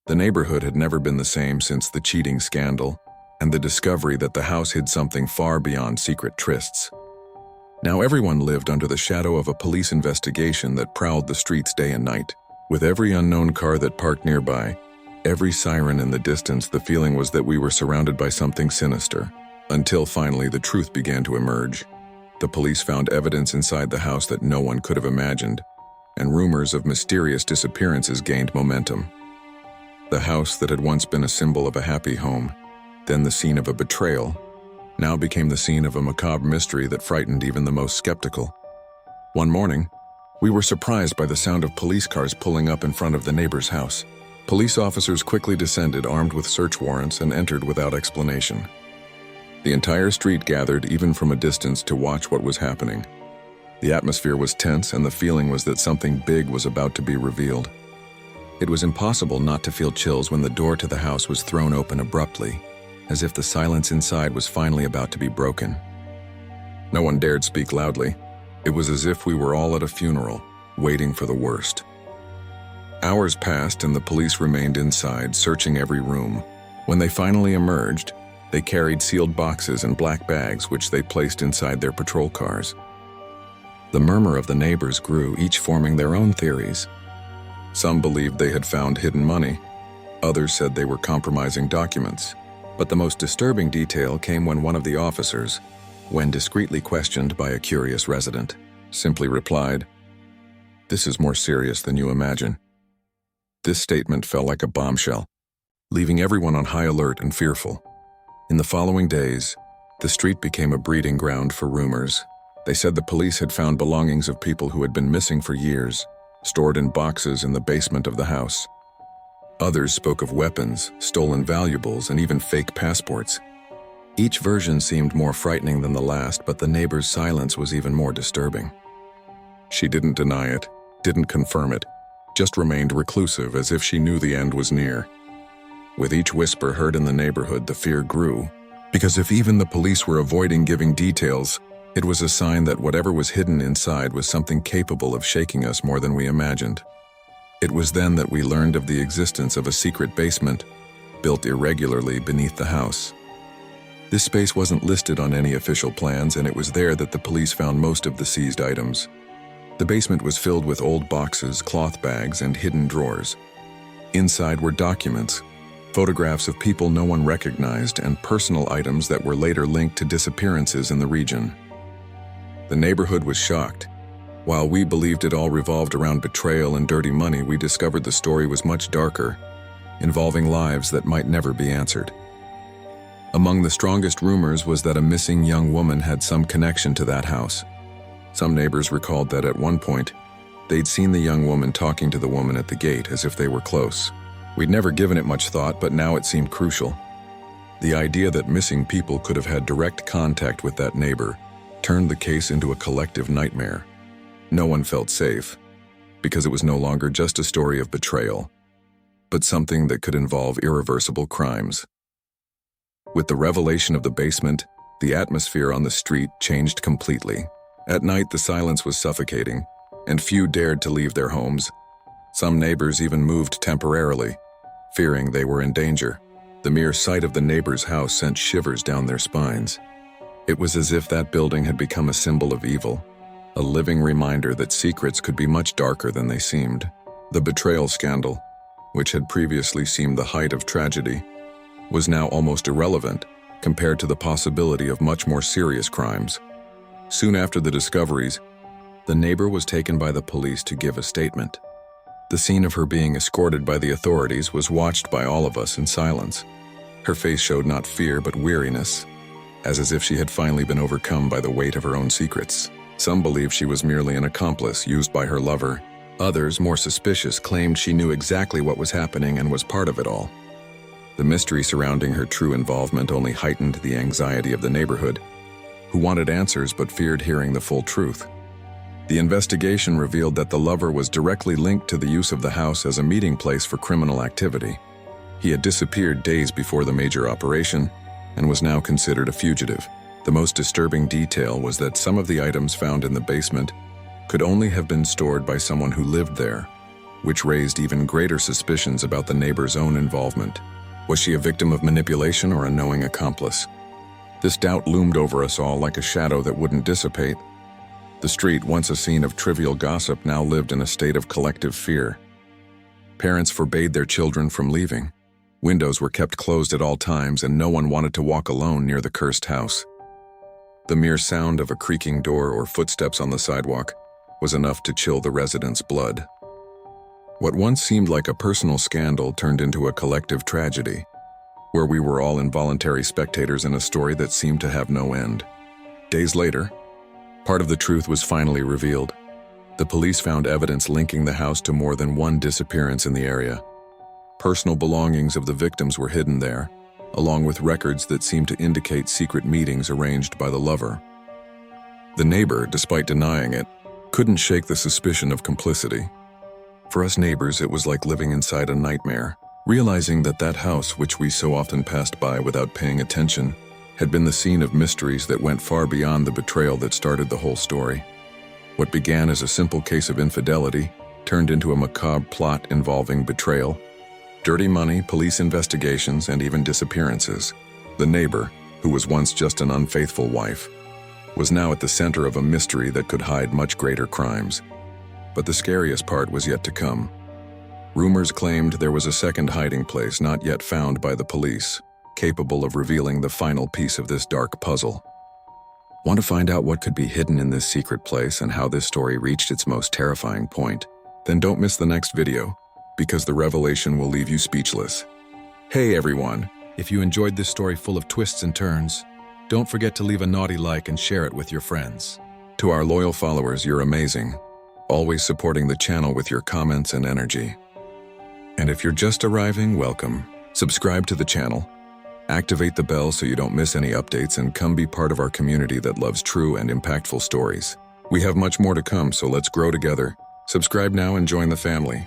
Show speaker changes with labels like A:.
A: The neighborhood had never been the same since the cheating scandal and the discovery that the house hid something far beyond secret trysts. Now everyone lived under the shadow of a police investigation that prowled the streets day and night. With every unknown car that parked nearby, every siren in the distance, the feeling was that we were surrounded by something sinister. Until finally the truth began to emerge. The police found evidence inside the house that no one could have imagined, and rumors of mysterious disappearances gained momentum. The house that had once been a symbol of a happy home, then the scene of a betrayal, now became the scene of a macabre mystery that frightened even the most skeptical. One morning, we were surprised by the sound of police cars pulling up in front of the neighbor's house. Police officers quickly descended armed with search warrants and entered without explanation. The entire street gathered, even from a distance, to watch what was happening. The atmosphere was tense, and the feeling was that something big was about to be revealed. It was impossible not to feel chills when the door to the house was thrown open abruptly, as if the silence inside was finally about to be broken. No one dared speak loudly. It was as if we were all at a funeral, waiting for the worst. Hours passed and the police remained inside, searching every room. When they finally emerged, they carried sealed boxes and black bags which they placed inside their patrol cars. The murmur of the neighbors grew, each forming their own theories. Some believed they had found hidden money. Others said they were compromising documents. But the most disturbing detail came when one of the officers, when discreetly questioned by a curious resident, simply replied, "This is more serious than you imagine." This statement fell like a bombshell, leaving everyone on high alert and fearful. In the following days, the street became a breeding ground for rumors. They said the police had found belongings of people who had been missing for years, stored in boxes in the basement of the house. Others spoke of weapons, stolen valuables, and even fake passports. Each version seemed more frightening than the last, but the neighbor's silence was even more disturbing. She didn't deny it, didn't confirm it, just remained reclusive as if she knew the end was near. With each whisper heard in the neighborhood, the fear grew, because if even the police were avoiding giving details, it was a sign that whatever was hidden inside was something capable of shaking us more than we imagined. It was then that we learned of the existence of a secret basement, built irregularly beneath the house. This space wasn't listed on any official plans, and it was there that the police found most of the seized items. The basement was filled with old boxes, cloth bags, and hidden drawers. Inside were documents, photographs of people no one recognized, and personal items that were later linked to disappearances in the region. The neighborhood was shocked. While we believed it all revolved around betrayal and dirty money, we discovered the story was much darker, involving lives that might never be answered. Among the strongest rumors was that a missing young woman had some connection to that house. Some neighbors recalled that at one point, they'd seen the young woman talking to the woman at the gate as if they were close. We'd never given it much thought, but now it seemed crucial. The idea that missing people could have had direct contact with that neighbor turned the case into a collective nightmare. No one felt safe, because it was no longer just a story of betrayal, but something that could involve irreversible crimes. With the revelation of the basement, the atmosphere on the street changed completely. At night, the silence was suffocating, and few dared to leave their homes. Some neighbors even moved temporarily, fearing they were in danger. The mere sight of the neighbor's house sent shivers down their spines. It was as if that building had become a symbol of evil, a living reminder that secrets could be much darker than they seemed. The betrayal scandal, which had previously seemed the height of tragedy, was now almost irrelevant compared to the possibility of much more serious crimes. Soon after the discoveries, the neighbor was taken by the police to give a statement. The scene of her being escorted by the authorities was watched by all of us in silence. Her face showed not fear but weariness, as if she had finally been overcome by the weight of her own secrets. Some believed she was merely an accomplice used by her lover. Others, more suspicious, claimed she knew exactly what was happening and was part of it all. The mystery surrounding her true involvement only heightened the anxiety of the neighborhood, who wanted answers but feared hearing the full truth. The investigation revealed that the lover was directly linked to the use of the house as a meeting place for criminal activity. He had disappeared days before the major operation and was now considered a fugitive. The most disturbing detail was that some of the items found in the basement could only have been stored by someone who lived there, which raised even greater suspicions about the neighbor's own involvement. Was she a victim of manipulation or a knowing accomplice? This doubt loomed over us all like a shadow that wouldn't dissipate. The street, once a scene of trivial gossip, now lived in a state of collective fear. Parents forbade their children from leaving. Windows were kept closed at all times, and no one wanted to walk alone near the cursed house. The mere sound of a creaking door or footsteps on the sidewalk was enough to chill the residents' blood. What once seemed like a personal scandal turned into a collective tragedy, where we were all involuntary spectators in a story that seemed to have no end. Days later, part of the truth was finally revealed. The police found evidence linking the house to more than one disappearance in the area. Personal belongings of the victims were hidden there, along with records that seemed to indicate secret meetings arranged by the lover. The neighbor, despite denying it, couldn't shake the suspicion of complicity. For us neighbors, it was like living inside a nightmare, realizing that that house, which we so often passed by without paying attention, had been the scene of mysteries that went far beyond the betrayal that started the whole story. What began as a simple case of infidelity turned into a macabre plot involving betrayal, dirty money, police investigations, and even disappearances. The neighbor, who was once just an unfaithful wife, was now at the center of a mystery that could hide much greater crimes. But the scariest part was yet to come. Rumors claimed there was a second hiding place not yet found by the police, capable of revealing the final piece of this dark puzzle. Want to find out what could be hidden in this secret place and how this story reached its most terrifying point? Then don't miss the next video, because the revelation will leave you speechless. Hey everyone, if you enjoyed this story full of twists and turns, don't forget to leave a naughty like and share it with your friends. To our loyal followers, you're amazing, always supporting the channel with your comments and energy. And if you're just arriving, welcome. Subscribe to the channel, activate the bell so you don't miss any updates, and come be part of our community that loves true and impactful stories. We have much more to come, so let's grow together. Subscribe now and join the family.